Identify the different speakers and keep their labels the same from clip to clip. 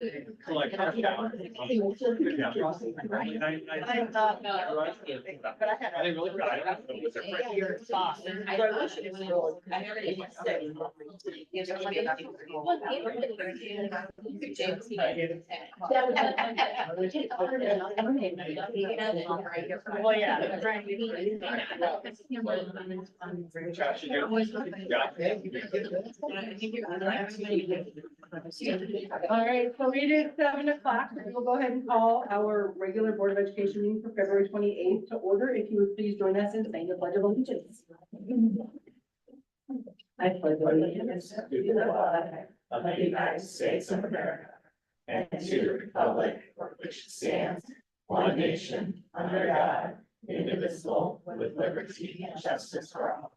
Speaker 1: Like,
Speaker 2: I thought,
Speaker 1: I didn't really.
Speaker 2: your spot. Well, yeah. All right, so it is 7 o'clock. We'll go ahead and call our regular Board of Education meeting for February 28th to order. If you would please join us in saying the Pledge of Allegiance. I pledge allegiance to the flag of the United States of America and to the republic for which it stands, one nation, under God, indivisible, with liberty and justice for all.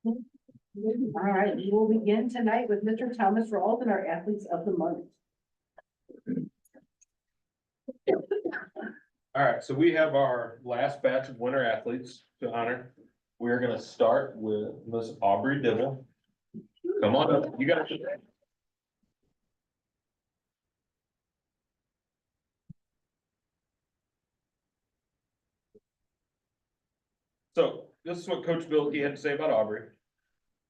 Speaker 2: All right, we will begin tonight with Mr. Thomas Rawls and our Athletes of the Month.
Speaker 1: All right, so we have our last batch of winter athletes to honor. We're gonna start with Miss Aubrey Dibble. Come on up, you got it. So this is what Coach Bilkey had to say about Aubrey.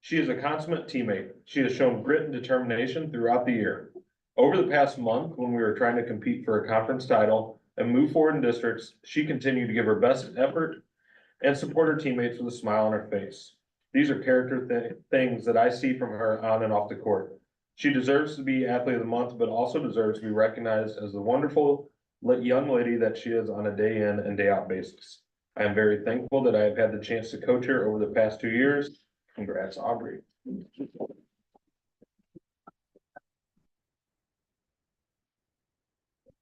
Speaker 1: She is a consummate teammate. She has shown grit and determination throughout the year. Over the past month, when we were trying to compete for a conference title and move forward in districts, she continued to give her best effort and support her teammates with a smile on her face. These are character things that I see from her on and off the court. She deserves to be Athlete of the Month, but also deserves to be recognized as the wonderful young lady that she is on a day in and day out basis. I am very thankful that I have had the chance to coach her over the past 2 years. Congrats, Aubrey.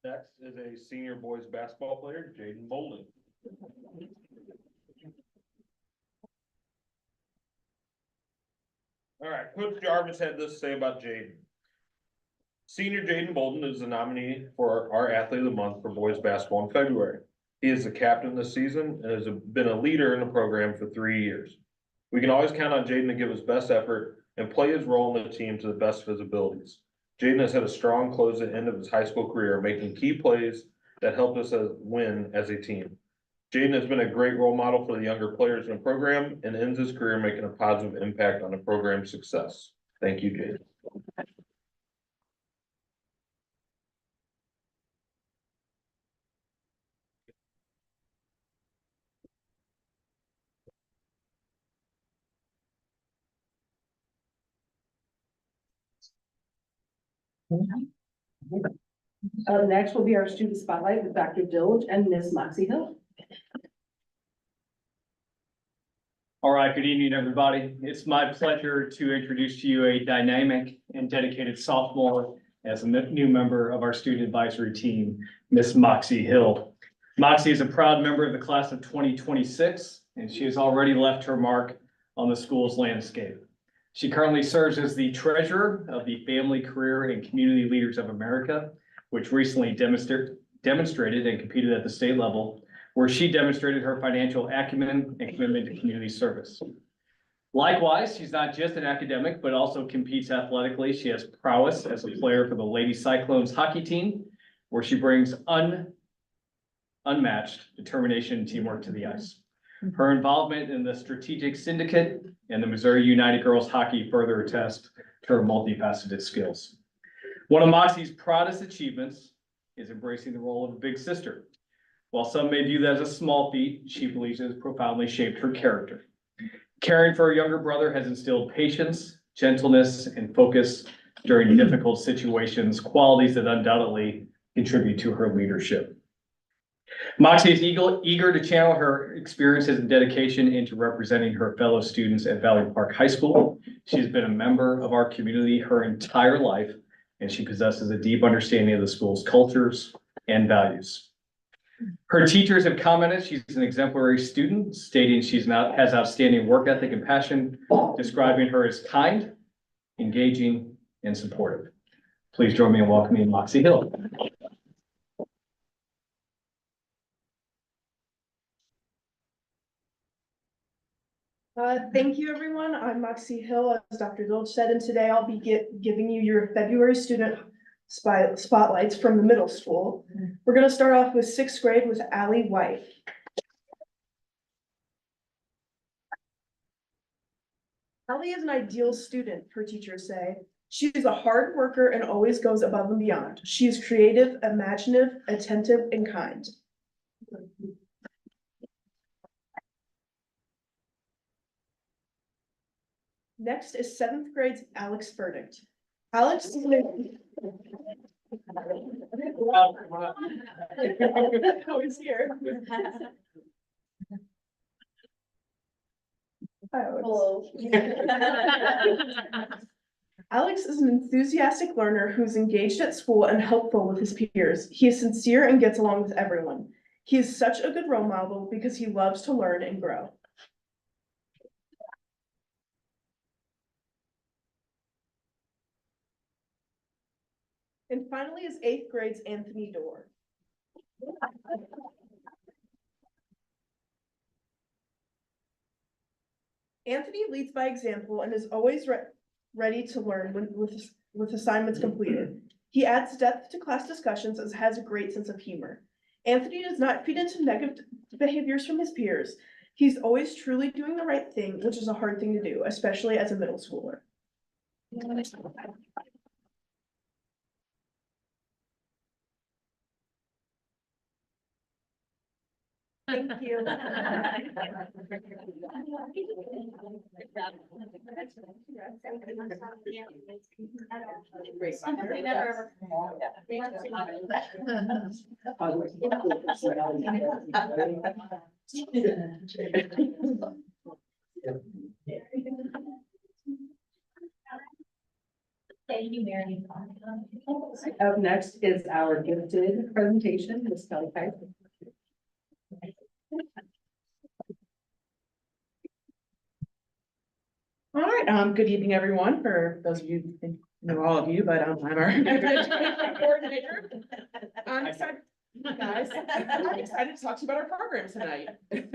Speaker 1: Next is a senior boys basketball player, Jaden Bolden. All right, Coach Jarvis had this to say about Jaden. Senior Jaden Bolden is the nominee for our Athlete of the Month for boys basketball in February. He is the captain this season and has been a leader in the program for 3 years. We can always count on Jaden to give his best effort and play his role in the team to the best of his abilities. Jaden has had a strong close at the end of his high school career, making key plays that helped us win as a team. Jaden has been a great role model for the younger players in the program and ends his career making a positive impact on the program's success. Thank you, Jaden.
Speaker 2: Next will be our student spotlight with Dr. Dilge and Ms. Moxie Hill.
Speaker 3: All right, good evening, everybody. It's my pleasure to introduce to you a dynamic and dedicated sophomore as a new member of our student advisory team, Ms. Moxie Hill. Moxie is a proud member of the class of 2026, and she has already left her mark on the school's landscape. She currently serves as the treasurer of the Family, Career, and Community Leaders of America, which recently demonstrated and competed at the state level, where she demonstrated her financial acumen and commitment to community service. Likewise, she's not just an academic, but also competes athletically. She has prowess as a player for the Lady Cyclones hockey team, where she brings unmatched determination and teamwork to the ice. Her involvement in the strategic syndicate and the Missouri United Girls Hockey further attest to her multifaceted skills. One of Moxie's proudest achievements is embracing the role of a big sister. While some may view that as a small feat, she believes it has profoundly shaped her character. Caring for her younger brother has instilled patience, gentleness, and focus during difficult situations, qualities that undoubtedly contribute to her leadership. Moxie is eager to channel her experiences and dedication into representing her fellow students at Valley Park High School. She's been a member of our community her entire life, and she possesses a deep understanding of the school's cultures and values. Her teachers have commented she's an exemplary student, stating she has outstanding work ethic and passion, describing her as kind, engaging, and supportive. Please join me in welcoming Moxie Hill.
Speaker 4: Thank you, everyone. I'm Moxie Hill, as Dr. Dilch said, and today I'll be giving you your February student spotlights from the middle school. We're gonna start off with sixth grade with Allie White. Allie is an ideal student, her teachers say. She is a hard worker and always goes above and beyond. She is creative, imaginative, attentive, and kind. Next is seventh grade's Alex Verdict. Alex is always here. Hello. Alex is an enthusiastic learner who's engaged at school and helpful with his peers. He is sincere and gets along with everyone. He is such a good role model because he loves to learn and grow. And finally is eighth grade's Anthony Dorr. Anthony leads by example and is always ready to learn with assignments completed. He adds depth to class discussions and has a great sense of humor. Anthony does not feed into negative behaviors from his peers. He's always truly doing the right thing, which is a hard thing to do, especially as a middle schooler. Thank you.
Speaker 2: Thank you, Mary. Up next is our gifted presentation, Ms. Kelly Kite.
Speaker 4: All right, good evening, everyone. For those of you who know all of you, but I'm our coordinator. I'm excited, guys. I'm excited to talk to you about our program tonight. That'd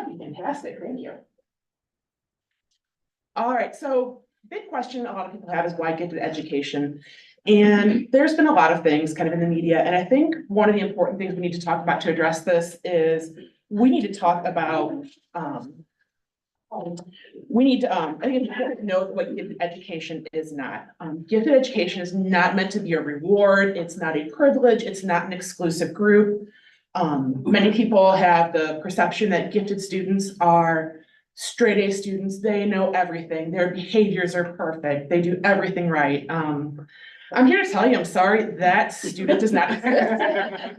Speaker 4: be fantastic. Thank you. All right, so big question a lot of people have is why gifted education? And there's been a lot of things kind of in the media, and I think one of the important things we need to talk about to address this is we need to talk about, I think it's important to know what gifted education is not. Gifted education is not meant to be a reward. It's not a privilege. It's not an exclusive group. Many people have the perception that gifted students are straight A students. They know everything. Their behaviors are perfect. They do everything right. I'm here to tell you, I'm sorry, that student does not exist.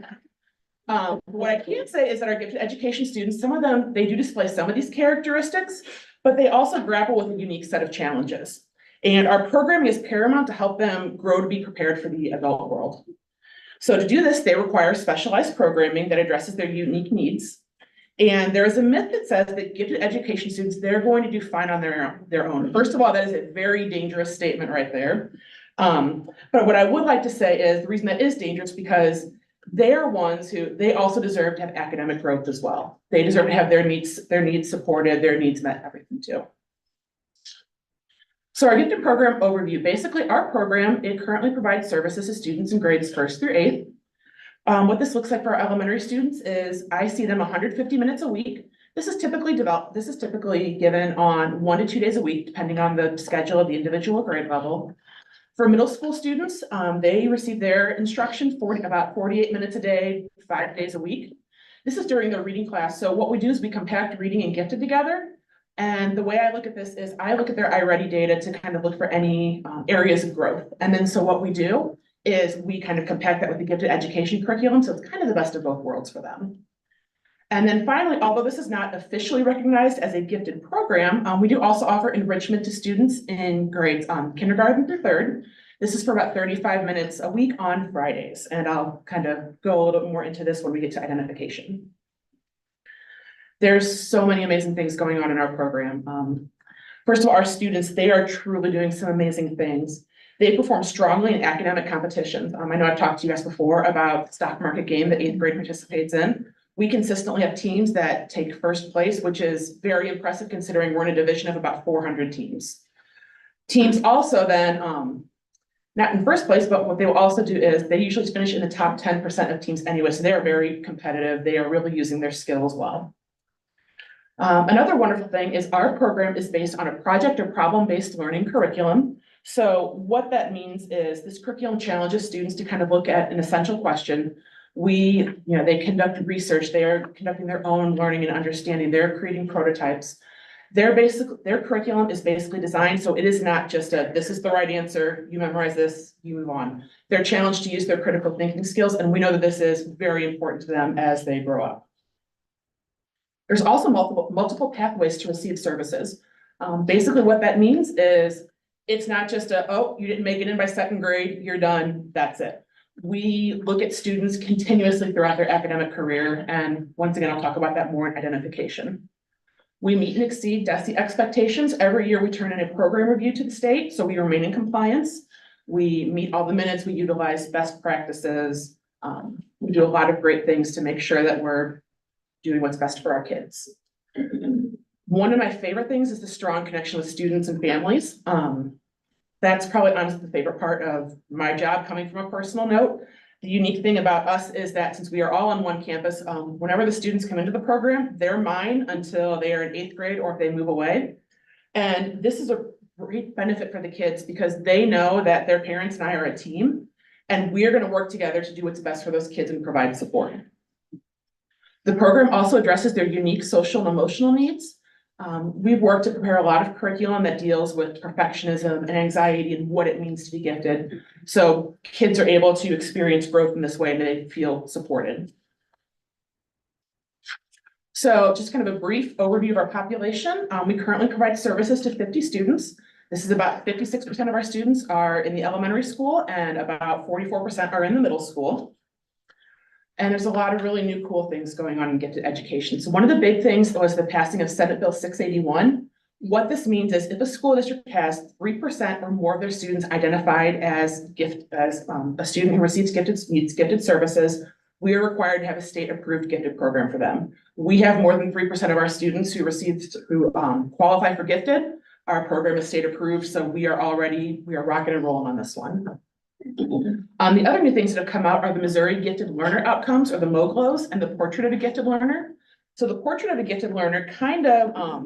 Speaker 4: What I can say is that our gifted education students, some of them, they do display some of these characteristics, but they also grapple with a unique set of challenges. And our programming is paramount to help them grow to be prepared for the adult world. So to do this, they require specialized programming that addresses their unique needs. And there is a myth that says that gifted education students, they're going to do fine on their own. First of all, that is a very dangerous statement right there. But what I would like to say is the reason that is dangerous because they are ones who, they also deserve to have academic growth as well. They deserve to have their needs supported, their needs met, everything too. So our gifted program overview, basically our program, it currently provides services to students in grades 1st through 8th. What this looks like for our elementary students is I see them 150 minutes a week. This is typically given on 1 to 2 days a week, depending on the schedule of the individual grade level. For middle school students, they receive their instruction about 48 minutes a day, 5 days a week. This is during their reading class. So what we do is we compact reading and gifted together. And the way I look at this is I look at their iReady data to kind of look for any areas of growth. And then so what we do is we kind of compact that with the gifted education curriculum. So it's kind of the best of both worlds for them. And then finally, although this is not officially recognized as a gifted program, we do also offer enrichment to students in grades kindergarten through 3rd. This is for about 35 minutes a week on Fridays. And I'll kind of go a little bit more into this when we get to identification. There's so many amazing things going on in our program. First of all, our students, they are truly doing some amazing things. They perform strongly in academic competitions. I know I've talked to you guys before about the stock market game that 8th grade participates in. We consistently have teams that take first place, which is very impressive considering we're in a division of about 400 teams. Teams also then, not in first place, but what they will also do is they usually finish in the top 10% of teams anyway, so they are very competitive. They are really using their skills well. Another wonderful thing is our program is based on a project or problem-based learning curriculum. So what that means is this curriculum challenges students to kind of look at an essential question. They conduct research, they are conducting their own learning and understanding, they're creating prototypes. Their curriculum is basically designed, so it is not just this is the right answer, you memorize this, you move on. They're challenged to use their critical thinking skills, and we know that this is very important to them as they grow up. There's also multiple pathways to receive services. Basically what that means is it's not just oh, you didn't make it in by second grade, you're done, that's it. We look at students continuously throughout their academic career, and once again, I'll talk about that more in identification. We meet and exceed DESE expectations. Every year we turn in a program review to the state, so we remain in compliance. We meet all the minutes, we utilize best practices. We do a lot of great things to make sure that we're doing what's best for our kids. One of my favorite things is the strong connection with students and families. That's probably honestly the favorite part of my job, coming from a personal note. The unique thing about us is that since we are all on one campus, whenever the students come into the program, they're mine until they are in 8th grade or if they move away. And this is a great benefit for the kids because they know that their parents and I are a team, and we are going to work together to do what's best for those kids and provide support. The program also addresses their unique social and emotional needs. We've worked to prepare a lot of curriculum that deals with perfectionism and anxiety and what it means to be gifted. So kids are able to experience growth in this way and they feel supported. So just kind of a brief overview of our population. We currently provide services to 50 students. This is about 56% of our students are in the elementary school and about 44% are in the middle school. And there's a lot of really new cool things going on in gifted education. So one of the big things was the passing of Senate Bill 681. What this means is if a school district has 3% or more of their students identified as a student who receives needs gifted services, we are required to have a state approved gifted program for them. We have more than 3% of our students who qualify for gifted. Our program is state approved, so we are rocking and rolling on this one. The other new things that have come out are the Missouri Gifted Learner Outcomes, or the MOGLOs, and the Portrait of a Gifted Learner. So the Portrait of a Gifted Learner kind of,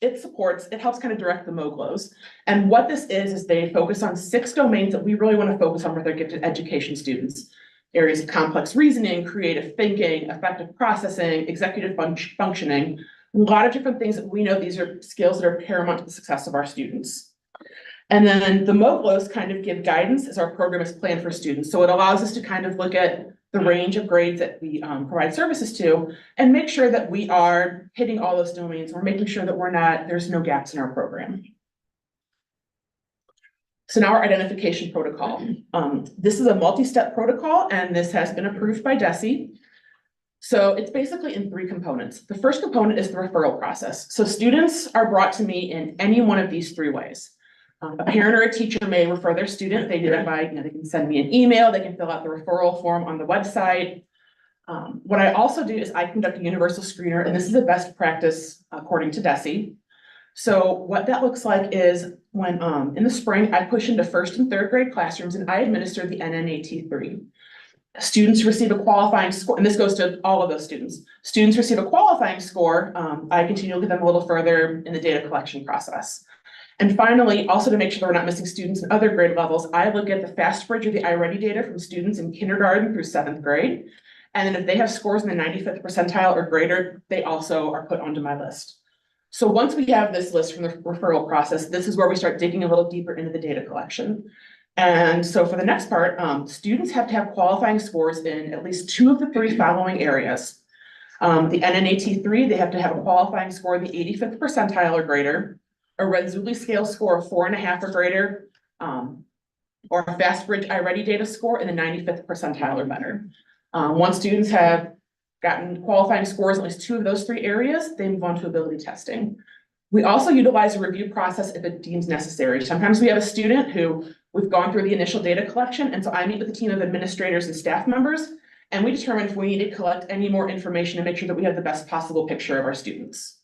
Speaker 4: it helps kind of direct the MOGLOs. And what this is they focus on 6 domains that we really want to focus on with our gifted education students. Areas of complex reasoning, creative thinking, effective processing, executive functioning, a lot of different things that we know these are skills that are paramount to the success of our students. And then the MOGLOs kind of give guidance as our program is planned for students. So it allows us to kind of look at the range of grades that we provide services to and make sure that we are hitting all those domains. We're making sure that there's no gaps in our program. So now our identification protocol. This is a multi-step protocol, and this has been approved by DESE. So it's basically in 3 components. The first component is the referral process. So students are brought to me in any one of these 3 ways. A parent or a teacher may refer their student. They do that by, they can send me an email, they can fill out the referral form on the website. What I also do is I conduct a universal screener, and this is a best practice according to DESE. So what that looks like is when in the spring, I push into 1st and 3rd grade classrooms and I administer the NNAT3. Students receive a qualifying score, and this goes to all of those students. Students receive a qualifying score. I continue to look at them a little further in the data collection process. And finally, also to make sure we're not missing students in other grade levels, I look at the FastBridge or the iReady data from students in kindergarten through 7th grade. And then if they have scores in the 95th percentile or greater, they also are put onto my list. So once we have this list from the referral process, this is where we start digging a little deeper into the data collection. And so for the next part, students have to have qualifying scores in at least 2 of the 3 following areas. The NNAT3, they have to have a qualifying score in the 85th percentile or greater, a Renzulli scale score of 4.5 or greater, or a FastBridge iReady data score in the 95th percentile or better. Once students have gotten qualifying scores in at least 2 of those 3 areas, they move on to ability testing. We also utilize a review process if it deems necessary. Sometimes we have a student who we've gone through the initial data collection, and so I meet with a team of administrators and staff members, And we determine if we need to collect any more information to make sure that we have the best possible picture of our students.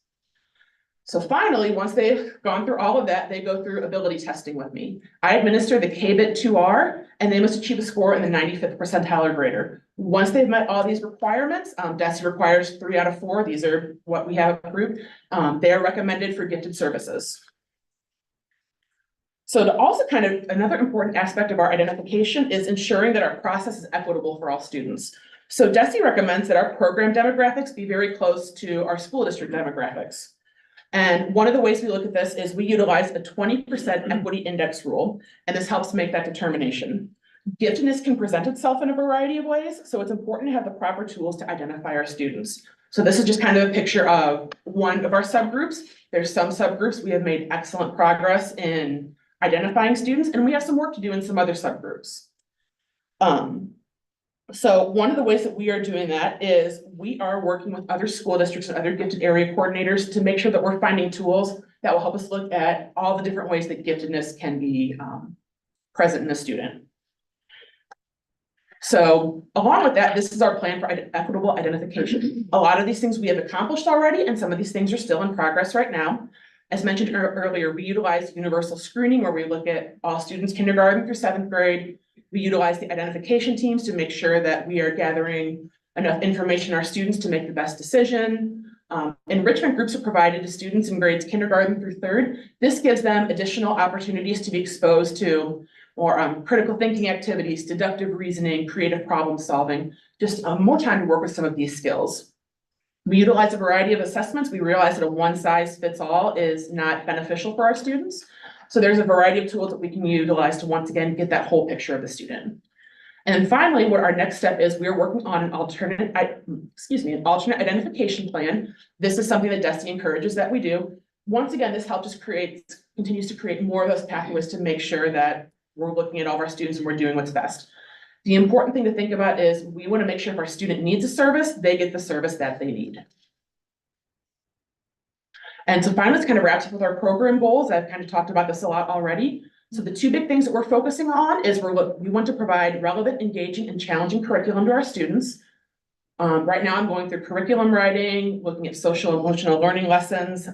Speaker 4: So finally, once they've gone through all of that, they go through ability testing with me. I administer the KBIT 2R, and they must achieve a score in the 95th percentile or greater. Once they've met all these requirements, DESE requires 3 out of 4. These are what we have approved. They are recommended for gifted services. So to also kind of, another important aspect of our identification is ensuring that our process is equitable for all students. So DESE recommends that our program demographics be very close to our school district demographics. And one of the ways we look at this is we utilize a 20% equity index rule, and this helps make that determination. Giftedness can present itself in a variety of ways, so it's important to have the proper tools to identify our students. So this is just kind of a picture of one of our subgroups. There's some subgroups we have made excellent progress in identifying students, and we have some work to do in some other subgroups. So one of the ways that we are doing that is we are working with other school districts and other gifted area coordinators to make sure that we're finding tools that will help us look at all the different ways that giftedness can be present in a student. So along with that, this is our plan for equitable identification. A lot of these things we have accomplished already, and some of these things are still in progress right now. As mentioned earlier, we utilize universal screening where we look at all students kindergarten through 7th grade. We utilize the identification teams to make sure that we are gathering enough information on our students to make the best decision. Enrichment groups are provided to students in grades kindergarten through 3rd. This gives them additional opportunities to be exposed to more critical thinking activities, deductive reasoning, creative problem solving, just more time to work with some of these skills. We utilize a variety of assessments. We realize that a one-size-fits-all is not beneficial for our students. So there's a variety of tools that we can utilize to once again get that whole picture of the student. And then finally, what our next step is, we are working on an alternate identification plan. This is something that DESE encourages that we do. Once again, this helps us continues to create more of those pathways to make sure that we're looking at all of our students and we're doing what's best. The important thing to think about is we want to make sure if our student needs a service, they get the service that they need. And so finally, this kind of wraps up with our program goals. I've kind of talked about this a lot already. So the 2 big things that we're focusing on is we want to provide relevant, engaging, and challenging curriculum to our students. Right now I'm going through curriculum writing, looking at social emotional learning lessons.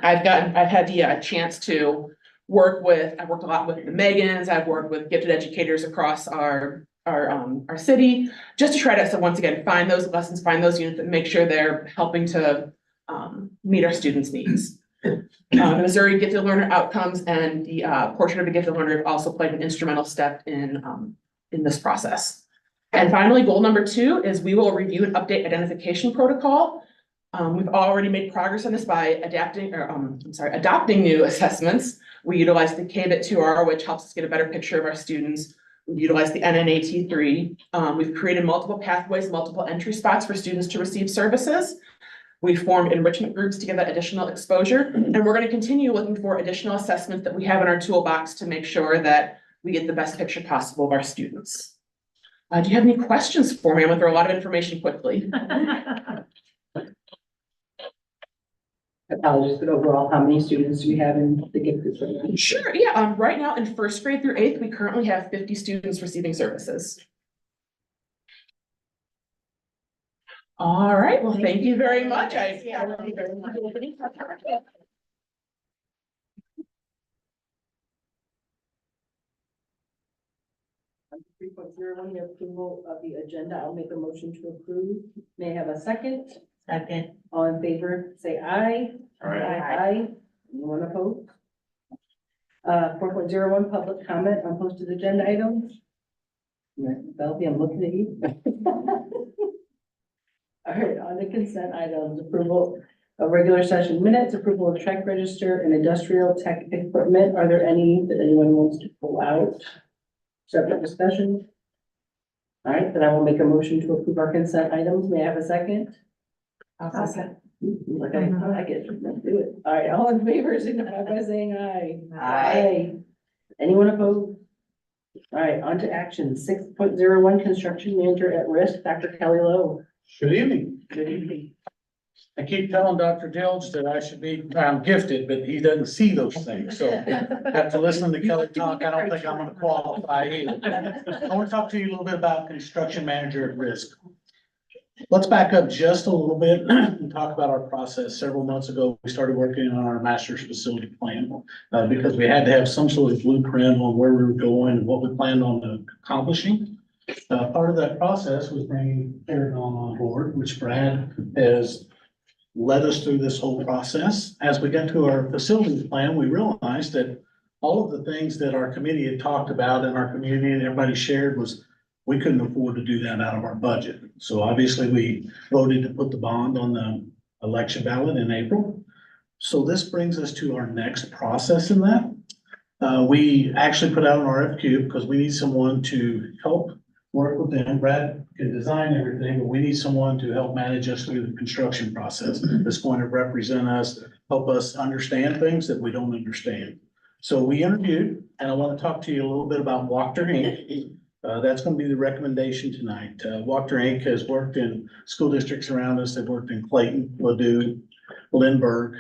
Speaker 4: I've had the chance to I've worked a lot with the Megans. I've worked with gifted educators across our city, just to try to, so once again, find those lessons, find those units and make sure they're helping to meet our students' needs. The Missouri Gifted Learner Outcomes and the Portrait of a Gifted Learner have also played an instrumental step in this process. And finally, goal number 2 is we will review and update identification protocol. We've already made progress on this by adopting new assessments. We utilize the KBIT 2R, which helps us get a better picture of our students. We utilize the NNAT3. We've created multiple pathways, multiple entry spots for students to receive services. We formed enrichment groups to give that additional exposure, and we're going to continue looking for additional assessments that we have in our toolbox to make sure that we get the best picture possible of our students. Do you have any questions for me? I'm going to throw a lot of information quickly.
Speaker 2: Apologies, but overall, how many students do we have in the gifted program?
Speaker 4: Sure, yeah. Right now in 1st grade through 8th, we currently have 50 students receiving services. All right, well, thank you very much. Thank you very much.
Speaker 2: 3.01, the approval of the agenda. I'll make a motion to approve. May I have a second? Second. All in favor, say aye. Aye. Anyone opposed? 4.01, public comment on posted agenda items. Belby, I'm looking at you. All right, on the consent items, approval of regular session minutes, approval of check register and industrial tech equipment. Are there any that anyone wants to pull out? Separate discussion? All right, then I will make a motion to approve our consent items. May I have a second?
Speaker 4: I'll second.
Speaker 2: Like I like it. Let's do it. All right, all in favor, signify by saying aye.
Speaker 4: Aye.
Speaker 2: Anyone opposed? All right, on to action. 6.01, construction manager at risk, Dr. Kelly Lowe.
Speaker 5: Good evening.
Speaker 2: Good evening.
Speaker 5: I keep telling Dr. Dilge that I'm gifted, but he doesn't see those things, so after listening to Kelly talk, I don't think I'm gonna qualify either. I wanna talk to you a little bit about construction manager at risk. Let's back up just a little bit and talk about our process. Several months ago, we started working on our master's facility plan, because we had to have some sort of blueprint on where we were going and what we planned on accomplishing. Part of that process was bringing Paragon on board, which Brad has led us through this whole process. As we got to our facilities plan, we realized that all of the things that our committee had talked about in our community and everybody shared was we couldn't afford to do that out of our budget. So obviously we voted to put the bond on the election ballot in April. So this brings us to our next process in that. We actually put out an RFQ because we need someone to help work with them. Brad can design everything, but we need someone to help manage us through the construction process. That's going to represent us, help us understand things that we don't understand. So we interviewed, and I want to talk to you a little bit about Wachter Inc. That's going to be the recommendation tonight. Wachter Inc. has worked in school districts around us. They've worked in Clayton, Ladue, Lindbergh,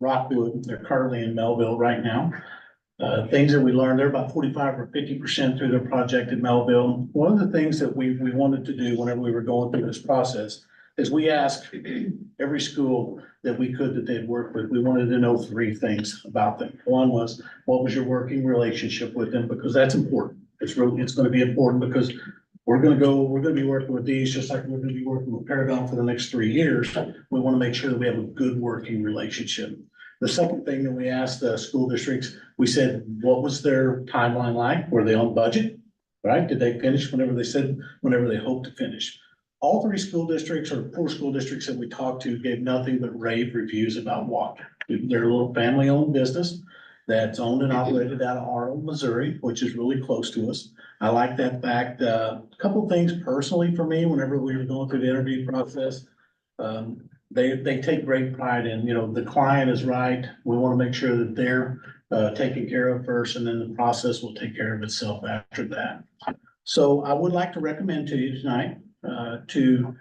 Speaker 5: Rockwood. They're currently in Melville right now. Things that we learned, they're about 45 or 50% through their project at Melville. One of the things that we wanted to do whenever we were going through this process is we asked every school that we could that they'd worked with, we wanted to know 3 things about them. One was, what was your working relationship with them? Because that's important. It's gonna be important because we're gonna be working with these, just like we're gonna be working with Paragon for the next 3 years. We wanna make sure that we have a good working relationship. The second thing that we asked the school districts, we said, what was their timeline like? Were they on budget? Right? Did they finish whenever they hoped to finish? All 3 school districts or 4 school districts that we talked to gave nothing but rave reviews about Wachter. They're a little family-owned business that's owned and operated out of Arnold, Missouri, which is really close to us. I like that fact. A couple of things personally for me, whenever we were going through the interview process, they take great pride in, the client is right. We want to make sure that they're taken care of first, and then the process will take care of itself after that. So I would like to recommend to you tonight to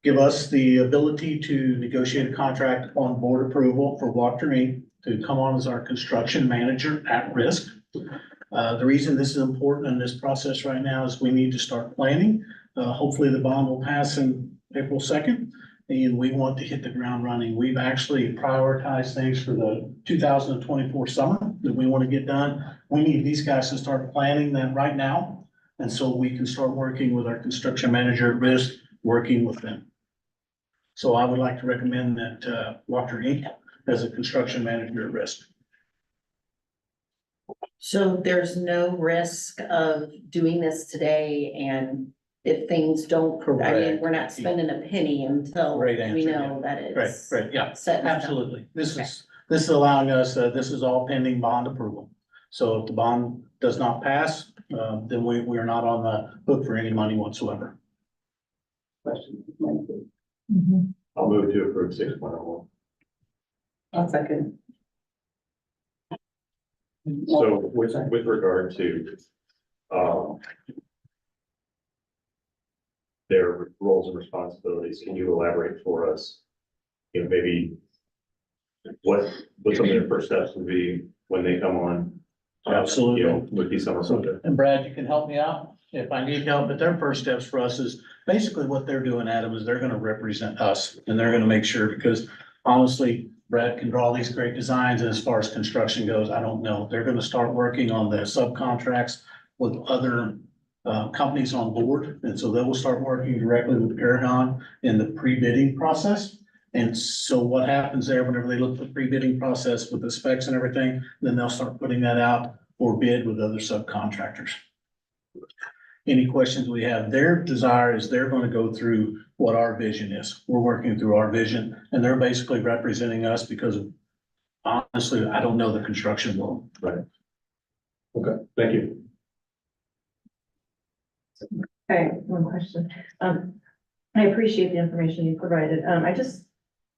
Speaker 5: give us the ability to negotiate a contract upon board approval for Wachter Inc. to come on as our construction manager at risk. The reason this is important in this process right now is we need to start planning. Hopefully the bond will pass in April 2nd. And we want to hit the ground running. We've actually prioritized things for the 2024 summer that we want to get done. We need these guys to start planning that right now. And so we can start working with our construction manager at risk, working with them. So I would like to recommend that Wachter Inc. as a construction manager at risk.
Speaker 2: So there's no risk of doing this today, and if things don't, we're not spending a penny until
Speaker 5: Great
Speaker 2: we
Speaker 5: answer,
Speaker 2: know that it's.
Speaker 5: Right, yeah,
Speaker 2: set in stone.
Speaker 5: absolutely. This is allowing us, this is all pending bond approval. So if the bond does not pass, then we are not on the hook for any money whatsoever.
Speaker 6: I'll move to approve 6.01.
Speaker 2: I'll second.
Speaker 6: So with regard to, their roles and responsibilities, can you elaborate for us? Maybe what some of their first steps would be when they come on?
Speaker 5: Absolutely.
Speaker 6: With these summer projects.
Speaker 5: And Brad, you can help me out if I need help, but their first steps for us is basically what they're doing, Adam, is they're gonna represent us and they're gonna make sure, because honestly, Brad can draw these great designs, and as far as construction goes, I don't know. They're gonna start working on the subcontracts with other companies on board, and so they will start working directly with Paragon in the pre-bidding process. And so what happens there, whenever they look at the pre-bidding process with the specs and everything, then they'll start putting that out for bid with other subcontractors. Any questions we have, their desire is they're gonna go through what our vision is. We're working through our vision, and they're basically representing us because honestly, I don't know the construction world.
Speaker 6: Right. Okay, thank you.
Speaker 7: Okay, one question. I appreciate the information you provided. I just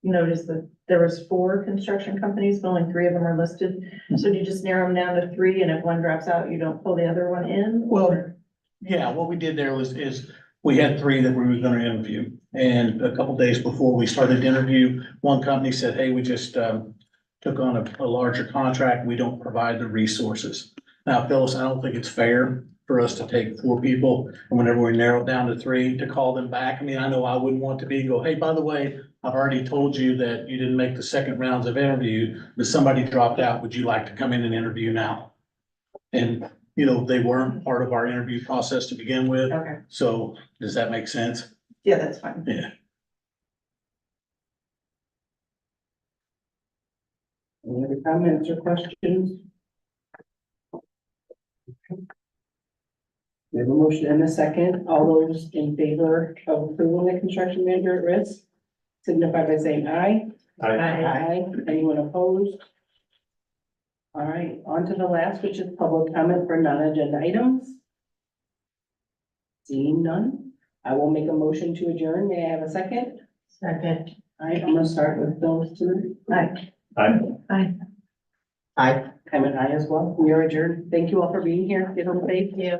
Speaker 7: noticed that there was 4 construction companies, but only 3 of them are listed. So do you just narrow them down to 3, and if one drops out, you don't pull the other one in?
Speaker 5: Well,
Speaker 7: or-
Speaker 5: yeah, what we did there is we had 3 that we were gonna interview. And a couple days before we started to interview, one company said, hey, we just, took on a larger contract. We don't provide the resources. Now, Phyllis, I don't think it's fair for us to take 4 people and whenever we narrow it down to 3, to call them back. I mean, I know I wouldn't want to be and go, hey, by the way, I've already told you that you didn't make the second rounds of interview, but somebody dropped out. Would you like to come in and interview now? And, you know, they weren't part of our interview process to begin with.
Speaker 7: Okay,
Speaker 5: So does that make sense?
Speaker 7: yeah, that's fine.
Speaker 5: Yeah.
Speaker 2: Any other comments or questions? We have a motion and a second. All those in favor of approving the construction manager at risk, signify by saying aye. Aye. Anyone opposed? All right, on to the last, which is public comment for non-agenda items. Seeing none, I will make a motion to adjourn. May I have a second?
Speaker 7: Second.
Speaker 2: All right, I'm gonna start with Phyllis tonight.
Speaker 7: Aye.
Speaker 6: Aye.
Speaker 2: Aye. I'm an aye as well. We are adjourned. Thank you all for being here. Get home safe.
Speaker 7: Yeah.